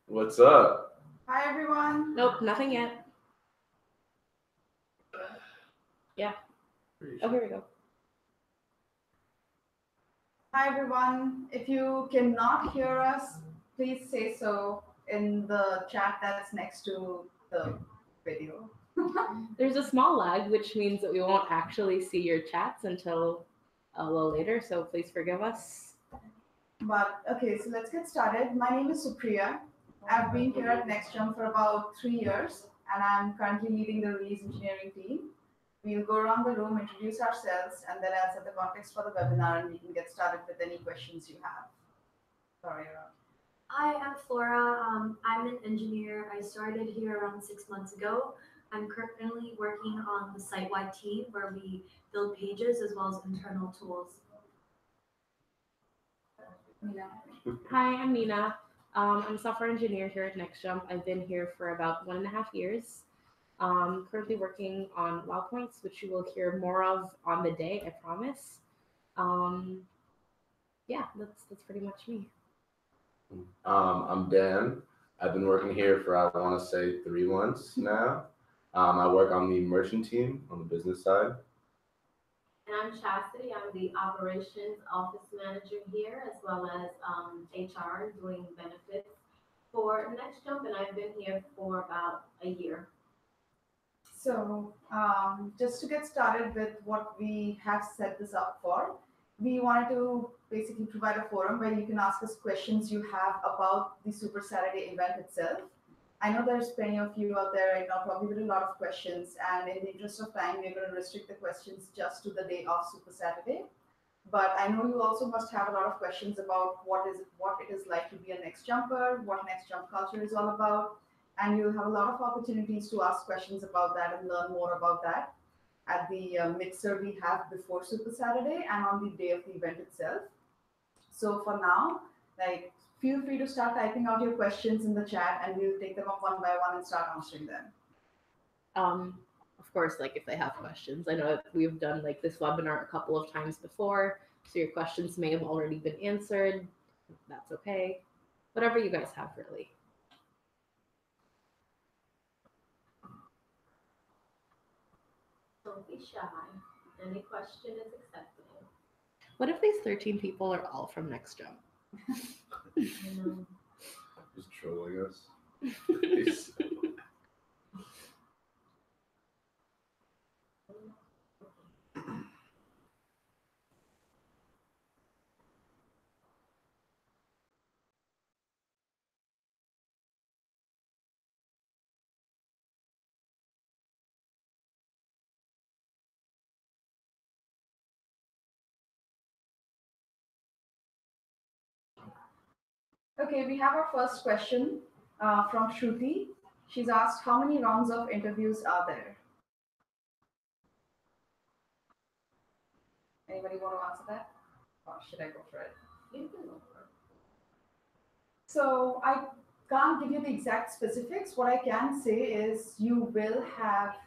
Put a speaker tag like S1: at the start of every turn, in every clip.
S1: What's up?
S2: Hi everyone.
S3: Nope, nothing yet. Yeah. Oh, here we go.
S2: Hi everyone. If you cannot hear us, please say so in the chat that's next to the video.
S3: There's a small lag, which means that we won't actually see your chats until a little later, so please forgive us.
S2: But okay, so let's get started. My name is Supriya. I've been here at NextJump for about 3 years, and I'm currently leading the release engineering team. We'll go around the room, introduce ourselves, and then I'll set the context for the webinar, and we can get started with any questions you have. Sorry,
S4: Hi, I'm Flora. I'm an engineer. I started here around 6 months ago. I'm currently working on the site-wide team where we build pages as well as internal tools.
S2: Mina.
S3: Hi, I'm Nina. I'm a software engineer here at NextJump. I've been here for about 1.5 years. Currently working on WoW Points, which you will hear more of on the day, I promise. Um, yeah, that's pretty much me.
S1: I'm Dan. I've been working here for I want to say 3 months now. I work on the merchant team on the business side.
S5: And I'm Chastity. I'm the operations office manager here, as well as HR doing benefits for NextJump, and I've been here for about a year.
S2: So, just to get started with what we have set this up for, we wanted to basically provide a forum where you can ask us questions you have about the Super Saturday event itself. I know there's plenty of you out there right now, probably with a lot of questions, and in the interest of time, we're going to restrict the questions just to the day of Super Saturday. But I know you also must have a lot of questions about what it is like to be a next jumper, what next jump culture is all about, and you'll have a lot of opportunities to ask questions about that and learn more about that at the mixer we have before Super Saturday and on the day of the event itself. So for now, like feel free to start typing out your questions in the chat and we'll take them up one by one and start answering them.
S3: Of course, like if they have questions, I know that we've done like this webinar a couple of times before, so your questions may have already been answered. That's okay. Whatever you guys have, really.
S5: Don't be shy. Any question is acceptable.
S3: What if these 13 people are all from Next Jump?
S1: Just trolling us.
S2: Okay, we have our first question from Shruti. She's asked, how many rounds of interviews are there? Anybody want to answer that? Or should I go for it?
S5: You can go for it.
S2: So I can't give you the exact specifics. What I can say is you will have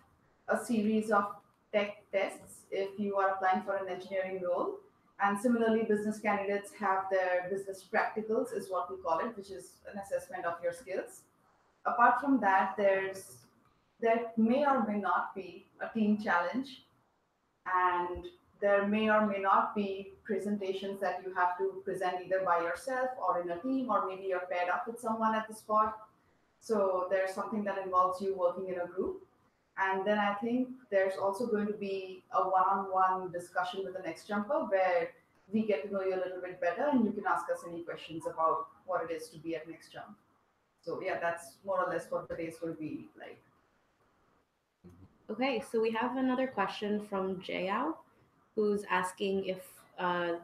S2: a series of tech tests if you are applying for an engineering role. And similarly, business candidates have their business practicals, is what we call it, which is an assessment of your skills. Apart from that, there may or may not be a team challenge, and there may or may not be presentations that you have to present either by yourself or in a team, or maybe you're paired up with someone at the spot. So there's something that involves you working in a group. And then I think there's also going to be a one-on-one discussion with the next jumper where we get to know you a little bit better and you can ask us any questions about what it is to be at next jump. So yeah, that's more or less what the day is going to be like.
S3: Okay, so we have another question from Jayao, who's asking if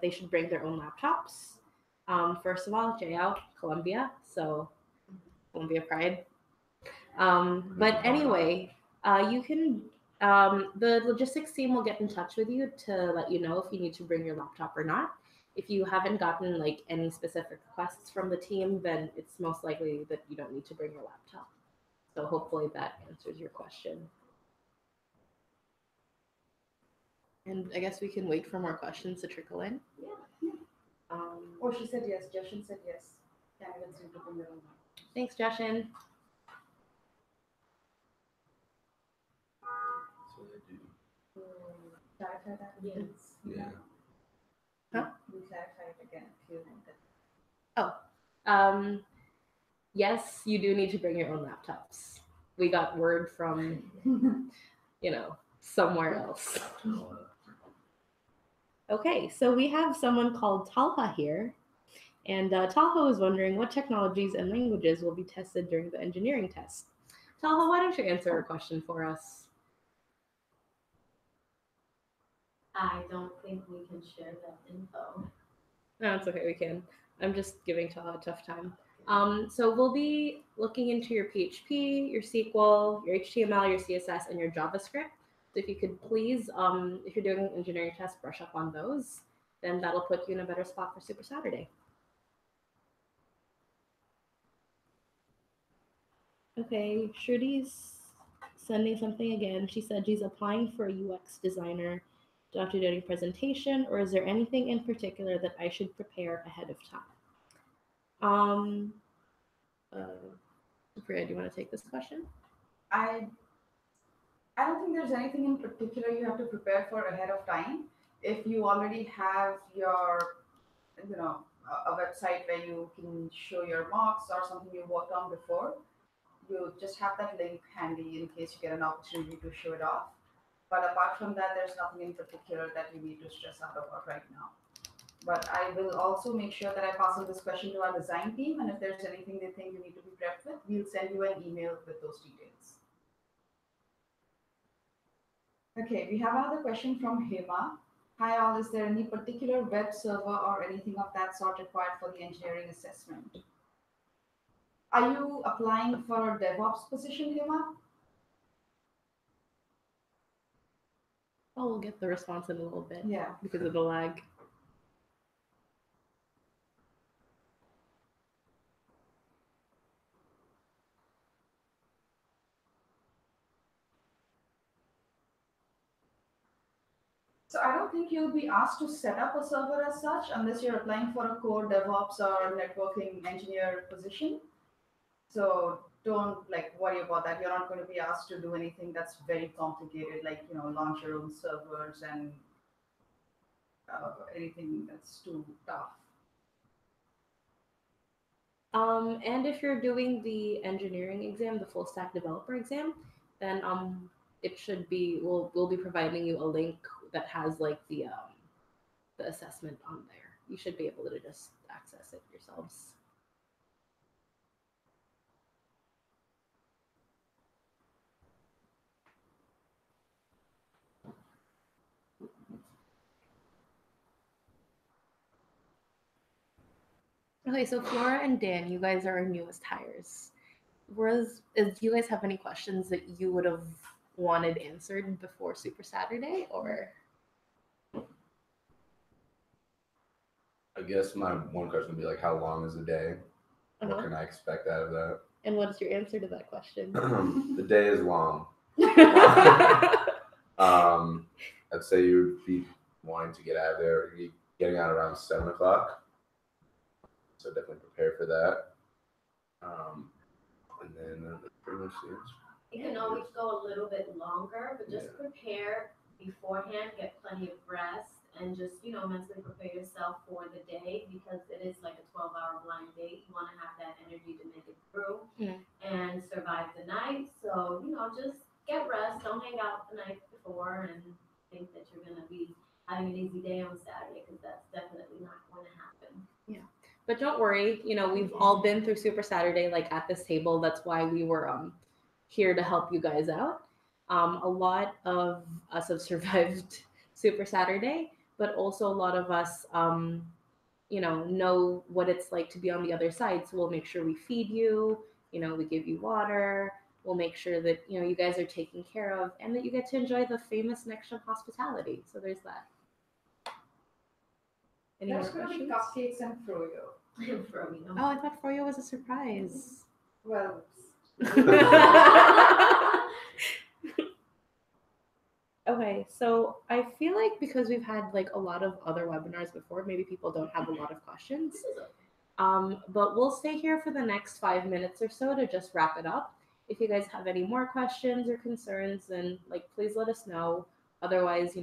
S3: they should bring their own laptops. First of all, Jayao, Columbia, so Columbia Pride. But anyway, you can. The logistics team will get in touch with you to let you know if you need to bring your laptop or not. If you haven't gotten like any specific requests from the team, then it's most likely that you don't need to bring your laptop. So hopefully that answers your question. And I guess we can wait for more questions to trickle in.
S5: Yeah.
S2: Oh, she said yes. Justin said yes. Candidates need to bring their own.
S3: Thanks, Justin.
S1: That's what I do.
S2: Clarify that.
S5: Yes.
S1: Yeah.
S2: We clarify it again if you want that.
S3: Yes, you do need to bring your own laptops. We got word from, somewhere else. Okay, so we have someone called Talha here. And Talha is wondering what technologies and languages will be tested during the engineering test. Talha, why don't you answer her question for us?
S5: I don't think we can share that info.
S3: No, it's okay, we can. I'm just giving Talha a tough time. So we'll be looking into your PHP, your SQL, your HTML, your CSS, and your JavaScript. So if you could please, if you're doing an engineering test, brush up on those, then that'll put you in a better spot for Super Saturday. Okay, Shruti's sending something again. She said she's applying for a UX designer. Do I have to do any presentation, or is there anything in particular that I should prepare ahead of time? Priya, do you want to take this question?
S2: I don't think there's anything in particular you have to prepare for ahead of time. If you already have your, a website where you can show your mocks or something you worked on before, you just have that link handy in case you get an opportunity to show it off. But apart from that, there's nothing in particular that you need to stress out about right now. But I will also make sure that I pass on this question to our design team, and if there's anything they think you need to be prepped with, we'll send you an email with those details. Okay, we have another question from Hema. Hi all, is there any particular web server or anything of that sort required for the engineering assessment? Are you applying for a DevOps position, Hema?
S3: Oh, we'll get the response in a little bit.
S2: Yeah.
S3: Because of the lag.
S2: So I don't think you'll be asked to set up a server as such unless you're applying for a core DevOps or networking engineer position. So don't worry about that. You're not going to be asked to do anything that's very complicated, like launch your own servers and anything that's too tough.
S3: And if you're doing the engineering exam, the full stack developer exam, then it should be we'll be providing you a link that has the assessment on there. You should be able to just access it yourselves. Okay, so Flora and Dan, you guys are our newest hires. Do you guys have any questions that you would have wanted answered before Super Saturday, or?
S1: I guess my one question would be how long is the day? What can I expect out of that?
S3: And what's your answer to that question?
S1: The day is long. I'd say you'd be wanting to get out of there, getting out around 7 o'clock. So definitely prepare for that. And then that's pretty much the answer.
S5: You can always go a little bit longer, but just prepare beforehand, get plenty of rest, and just, mentally prepare yourself for the day because it is like a 12-hour blind date. You want to have that energy to make it through and survive the night. So, just get rest. Don't hang out the night before and think that you're going to be having an easy day on Saturday because that's definitely not going to happen.
S3: Yeah. But don't worry, we've all been through Super Saturday, at this table. That's why we were here to help you guys out. A lot of us have survived Super Saturday, but also a lot of us, know what it's like to be on the other side. So we'll make sure we feed you, we give you water. We'll make sure that, you guys are taken care of and that you get to enjoy the famous Next Jump hospitality. So there's that. Any
S2: There's
S3: more
S2: going to be
S3: questions?
S2: cupcakes and froyo.
S3: Oh, I thought Froyo was a surprise.
S2: Well,
S3: Okay, so I feel like because we've had a lot of other webinars before, maybe people don't have a lot of questions. But we'll stay here for the next 5 minutes or so to just wrap it up. If you guys have any more questions or concerns, then like please let us know. Otherwise,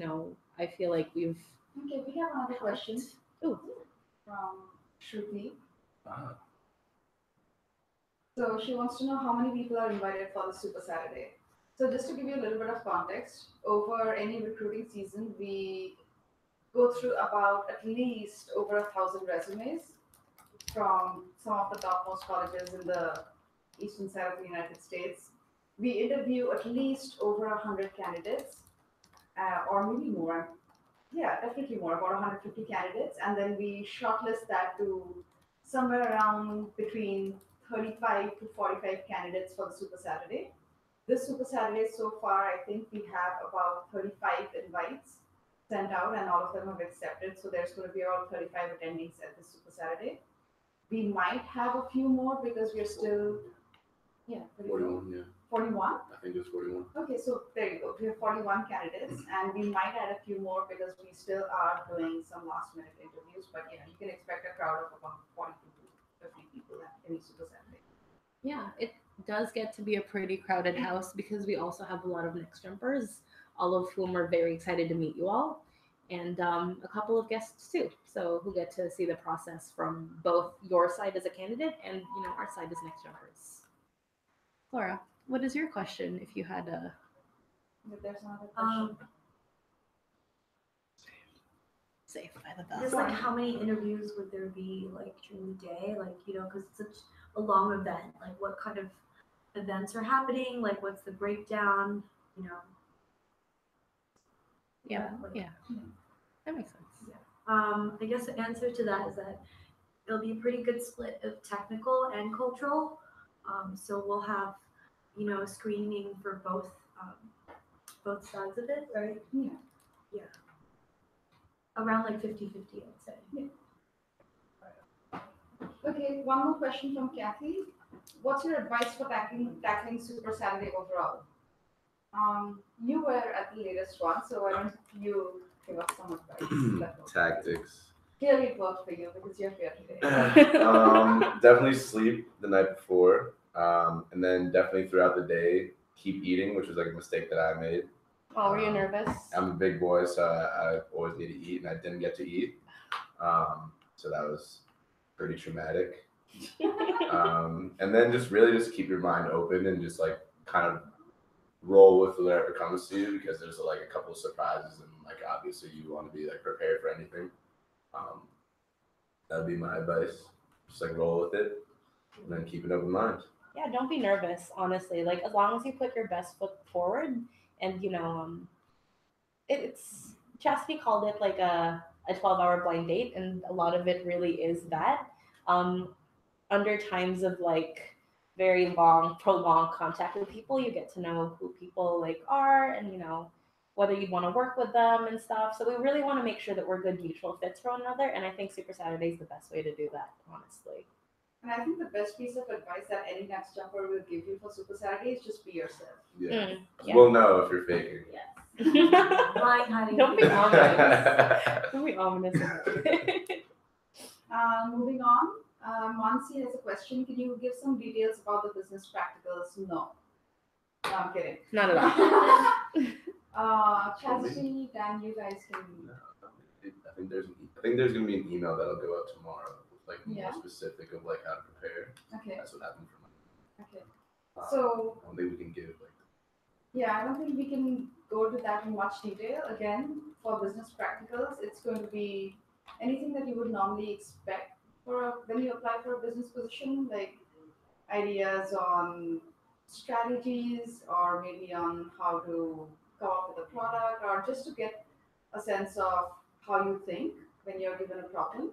S3: I feel like we've
S2: Okay, we have another question
S3: Ooh.
S2: from Shruti.
S1: Wow.
S2: So she wants to know how many people are invited for the Super Saturday. So just to give you a little bit of context, over any recruiting season, we go through about at least over 1,000 resumes from some of the topmost colleges in the eastern side of the United States. We interview at least over 100 candidates, or maybe more. Yeah, definitely more, about 150 candidates, and then we shortlist that to somewhere around between 35 to 45 candidates for the Super Saturday. This Super Saturday, so far, I think we have about 35 invites sent out, and all of them have accepted. So there's going to be around 35 attendees at this Super Saturday. We might have a few more because we're still,
S1: 41, yeah.
S2: 41.
S1: I think it was 41.
S2: Okay, so there you go. We have 41 candidates, and we might add a few more because we still are doing some last minute interviews. But you can expect a crowd of about 40 to 50 people at any Super Saturday.
S3: Yeah, it does get to be a pretty crowded house because we also have a lot of next jumpers, all of whom are very excited to meet you all, and a couple of guests too. So who get to see the process from both your side as a candidate and our side as next jumpers. Laura, what is your question? If you had a
S2: But there's another question.
S3: safe by the
S4: Just
S3: bell.
S4: like how many interviews would there be like during the day? Like, because it's such a long event. Like what kind of events are happening? Like what's the breakdown?
S3: Yeah,
S4: like-
S3: yeah, that makes sense.
S4: I guess the answer to that is that it'll be a pretty good split of technical and cultural. So we'll have, a screening for both sides of it, right?
S2: Yeah.
S4: Yeah. Around like 50-50, I'd say.
S2: Okay, one more question from Kathy. What's your advice for tackling Super Saturday overall? You were at the latest one, so why don't you give us some advice?
S1: Tactics.
S2: Clearly it worked for you because you're here today.
S1: Definitely sleep the night before, and then definitely throughout the day keep eating, which was like a mistake that I made.
S3: Oh, were you nervous?
S1: I'm a big boy, so I always need to eat, and I didn't get to eat, so that was pretty traumatic. And then just keep your mind open and just like kind of roll with whatever comes to you, because there's like a couple of surprises, and like obviously you want to be like prepared for anything. That'd be my advice. Just like roll with it and then keep an open mind.
S3: Yeah, don't be nervous, honestly. Like as long as you put your best foot forward and it's Chastity called it like a 12-hour blind date, and a lot of it really is that. Under times of like very long, prolonged contact with people, you get to know who people like are and whether you want to work with them and stuff. So we really want to make sure that we're good mutual fits for one another, and I think Super Saturday is the best way to do that, honestly.
S2: And I think the best piece of advice that any next jumper will give you for Super Saturday is just be yourself.
S1: Yeah.
S3: Yeah.
S1: We'll know if you're faking.
S5: Yes.
S4: Lying, hiding.
S3: Don't be ominous. Don't be ominous about it.
S2: Moving on, Mansi has a question. Can you give some details about the business practicals? No, I'm kidding.
S3: Not at all.
S2: Chastity, Dan, you guys can.
S1: I think there's gonna be an email that'll go out tomorrow with like more
S2: Yeah.
S1: specific of like how to prepare.
S2: Okay.
S1: That's what happened for me.
S2: Okay. So
S1: I don't think we can give like.
S2: yeah, I don't think we can go to that in much detail. Again, for business practicals, it's going to be anything that you would normally expect when you apply for a business position, like ideas on strategies or maybe on how to come up with a product, or just to get a sense of how you think when you're given a problem.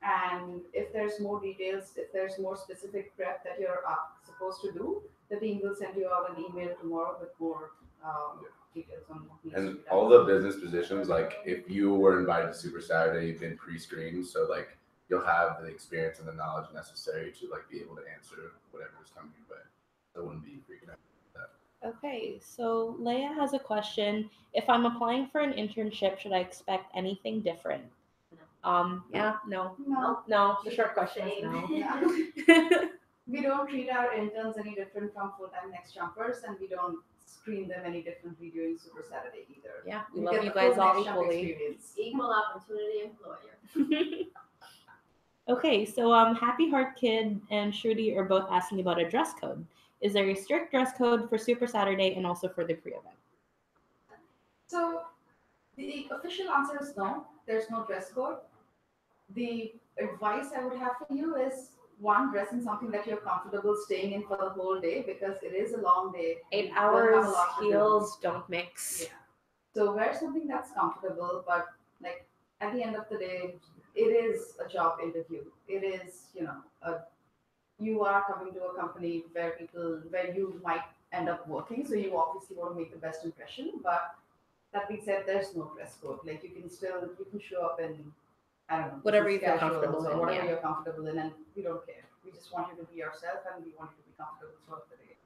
S2: And if there's more details, if there's more specific prep that you're supposed to do, the team will send you out an email tomorrow with more details on what needs to
S1: And
S2: be done.
S1: all the business positions, like if you were invited to Super Saturday, you've been pre-screened, so like you'll have the experience and the knowledge necessary to like be able to answer whatever is coming your way. So I wouldn't be freaking out.
S3: Okay, so Leia has a question. If I'm applying for an internship, should I expect anything different? Yeah, no.
S2: No,
S3: No, the
S5: Keep
S3: short
S5: it the
S3: question is
S5: same.
S3: no.
S2: yeah. We don't treat our interns any different from full-time next jumpers, and we don't screen them any differently during Super Saturday either.
S3: Yeah, we
S2: You
S3: love
S2: get
S3: you
S2: the
S3: guys
S2: full
S3: all
S2: next jump
S3: equally.
S2: experience.
S5: Equal opportunity employer.
S3: Okay, so Happy Heart Kid and Shruti are both asking about a dress code. Is there a strict dress code for Super Saturday and also for the pre-event?
S2: So the official answer is no. There's no dress code. The advice I would have for you is one, dress in something that you're comfortable staying in for the whole day because it is a long day.
S3: 8
S2: You will have a
S3: hours,
S2: lot to do.
S3: heels, don't mix.
S2: Yeah. So wear something that's comfortable, but like at the end of the day, it is a job interview. It is, you are coming to a company where you might end up working, so you obviously want to make the best impression. But that being said, there's no dress code. Like you can show up in, I don't know,
S3: Whatever
S2: business
S3: you feel
S2: casuals
S3: comfortable
S2: or
S3: in,
S2: whatever
S3: yeah.
S2: you're comfortable in, and we don't care. We just want you to be yourself, and we want you to be comfortable throughout the day.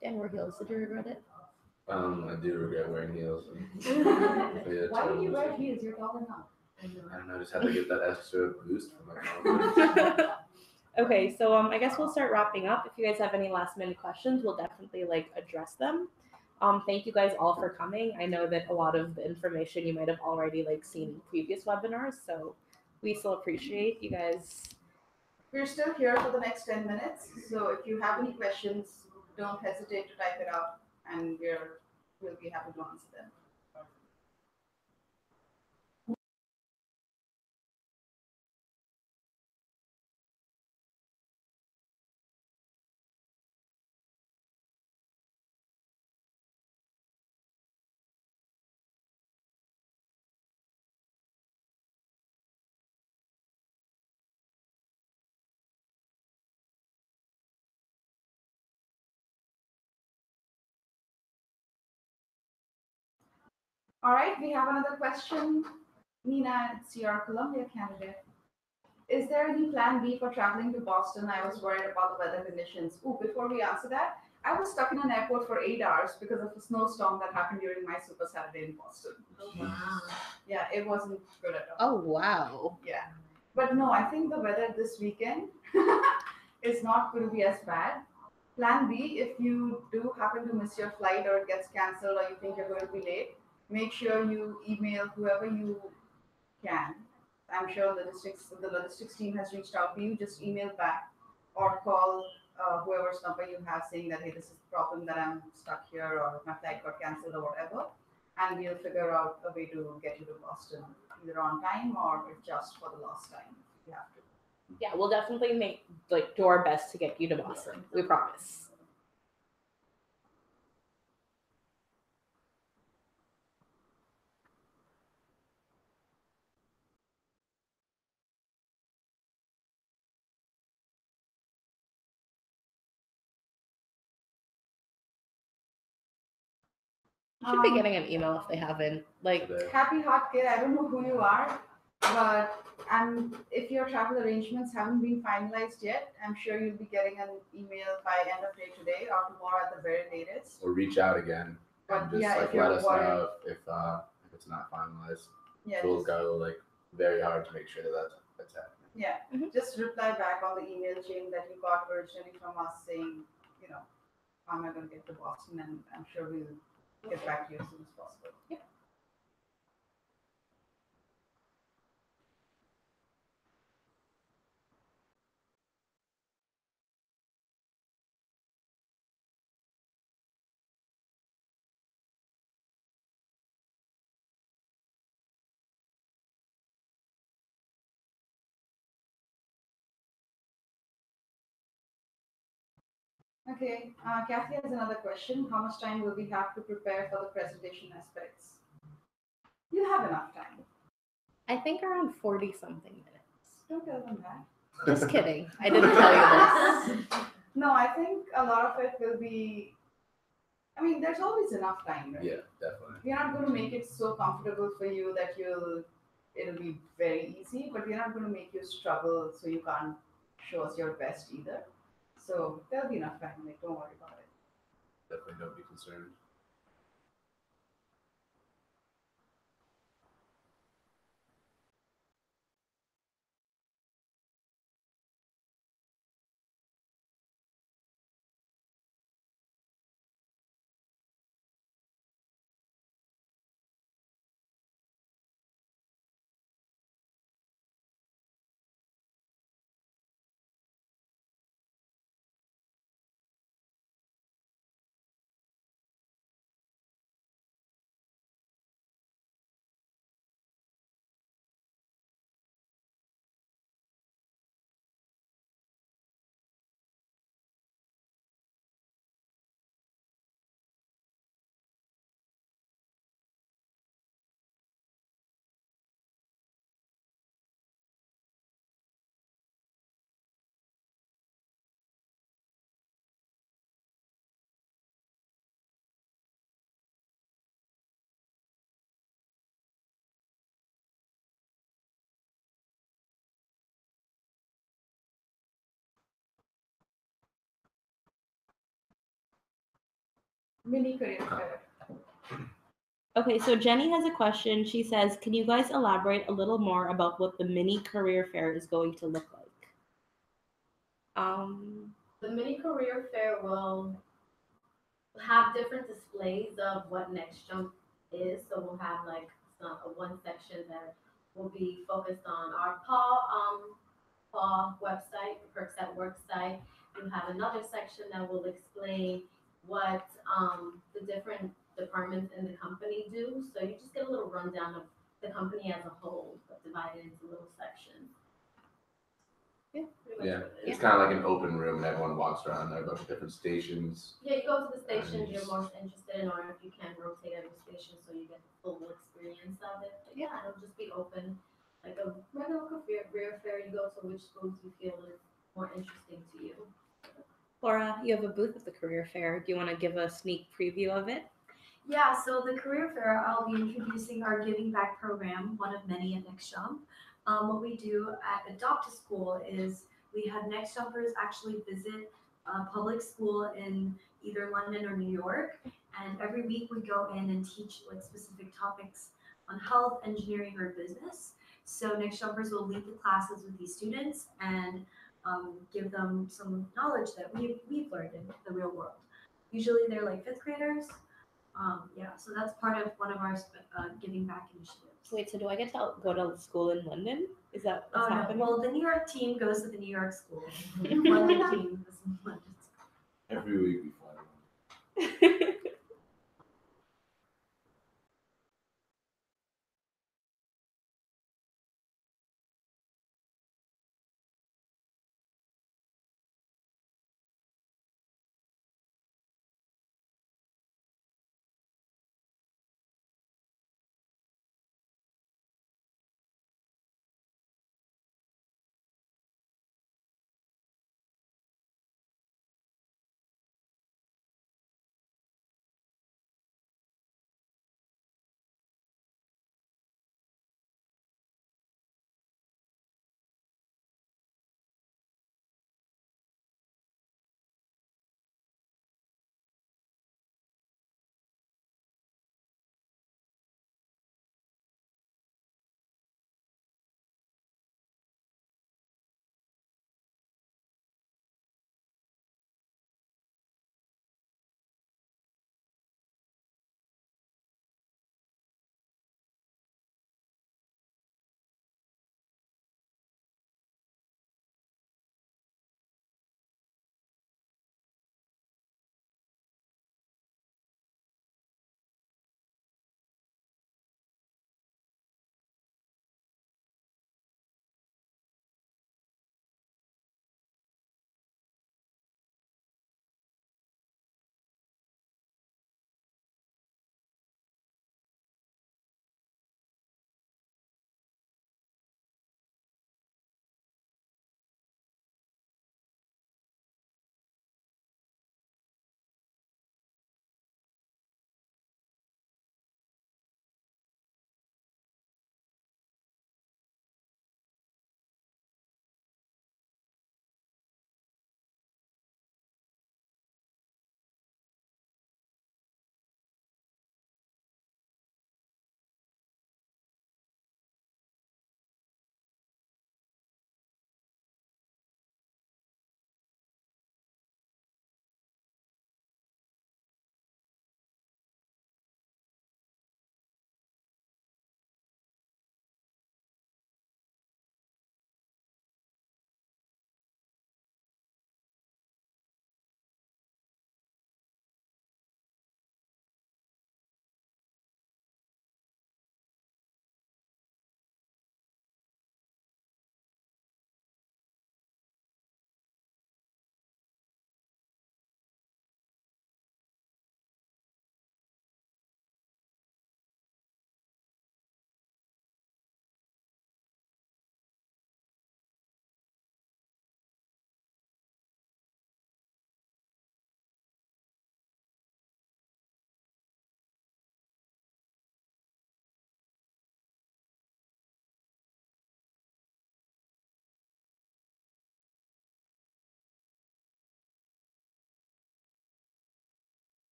S3: Dan wore heels. Did you regret it?
S1: I do regret wearing heels.
S2: Why do you wear heels? You're tall enough.
S1: I don't know, just had to get that extra boost for my confidence.
S3: Okay, so I guess we'll start wrapping up. If you guys have any last minute questions, we'll definitely address them. Thank you guys all for coming. I know that a lot of the information you might have already seen in previous webinars, so we still appreciate you guys.
S2: We're still here for the next 10 minutes, so if you have any questions, don't hesitate to type it out, and we'll be happy to answer them. All right, we have another question. Nina, it's your Columbia candidate. Is there any plan B for traveling to Boston? I was worried about the weather conditions. Ooh, before we answer that, I was stuck in an airport for 8 hours because of a snowstorm that happened during my Super Saturday in Boston.
S5: Oh, wow.
S2: Yeah, it wasn't good at all.
S3: Oh wow.
S2: Yeah. But no, I think the weather this weekend is not going to be as bad. Plan B, if you do happen to miss your flight or it gets cancelled or you think you're going to be late, make sure you email whoever you can. I'm sure the logistics team has reached out to you. Just email back or call whoever's number you have saying that, hey, this is the problem that I'm stuck here or my flight got cancelled or whatever. And we'll figure out a way to get you to Boston either on time or just for the last time if you have to.
S3: Yeah, we'll definitely do our best to get you to Boston. We promise. Should be getting an email if they haven't.
S1: Today.
S2: Happy Hot Kid, I don't know who you are, but if your travel arrangements haven't been finalized yet, I'm sure you'll be getting an email by end of day today or tomorrow at the very latest.
S1: Or reach out again
S2: But
S1: and just
S2: yeah, if
S1: let
S2: you're
S1: us
S2: worried,
S1: know if it's not finalized.
S2: yeah,
S1: We'll go very hard to make sure that that's happening.
S2: yeah, just reply back on the email chain that you got originally from us saying, how am I going to get to Boston, and I'm sure we'll get back to you as soon as possible.
S3: Yeah.
S2: Okay, Kathy has another question. How much time will we have to prepare for the presentation aspects? You have enough time.
S3: I think around 40 something minutes.
S2: Don't tell them that.
S3: Just kidding. I didn't tell you this.
S2: No, I think a lot of it will be. I mean, there's always enough time, right?
S1: Yeah, definitely.
S2: We're not going to make it so comfortable for you that it'll be very easy, but we're not going to make you struggle so you can't show us your best either. So there'll be enough time. Don't worry about it.
S1: Definitely don't be concerned.
S2: Mini career fair.
S3: Okay, so Jenny has a question. She says, "Can you guys elaborate a little more about what the mini career fair is going to look like?" Um,
S5: The mini career fair will have different displays of what Next Jump is. So we'll have like one section that will be focused on our PAW website, Perks at Work site. You have another section that will explain what the different departments in the company do. So you just get a little rundown of the company as a whole, but divided into little sections.
S3: Yeah.
S5: Pretty much
S1: Yeah,
S5: what it
S1: it's
S5: is.
S1: kind of like an open room, and everyone walks around. There are a bunch of different stations.
S5: Yeah, you go to the stations you're
S1: Nice.
S5: most interested in, or if you can rotate every station so you get the full experience of it. But yeah, it'll just be open, like a regular career fair. You go to which schools you feel is more interesting to you.
S3: Laura, you have a booth at the career fair. Do you want to give a sneak preview of it?
S4: Yeah, so the career fair, I'll be introducing our Giving Back program, one of many at Next Jump. What we do at Adopt a School is we have Next Jumpers actually visit a public school in either London or New York, and every week we go in and teach like specific topics on health, engineering, or business. So Next Jumpers will lead the classes with these students and give them some knowledge that we've learned in the real world. Usually they're like fifth graders, yeah, so that's part of one of our giving back initiatives.
S3: Wait, so do I get to go to school in London? Is that what's
S4: Oh no,
S3: happening?
S4: well the New York team goes to the New York school. London team is in London.
S1: Every week we fly around.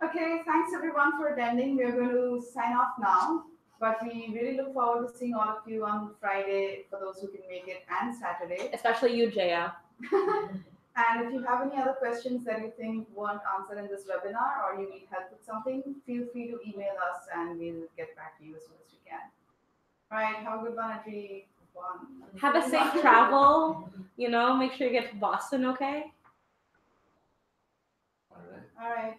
S2: Okay, thanks everyone for attending. We're going to sign off now, but we really look forward to seeing all of you on Friday for those who can make it and Saturday.
S3: Especially you, Jaya.
S2: And if you have any other questions that you think weren't answered in this webinar or you need help with something, feel free to email us and we'll get back to you as soon as we can. All right, have a good one, everyone.
S3: Have a safe travel. Make sure you get to Boston, okay?
S1: All right.
S2: All right.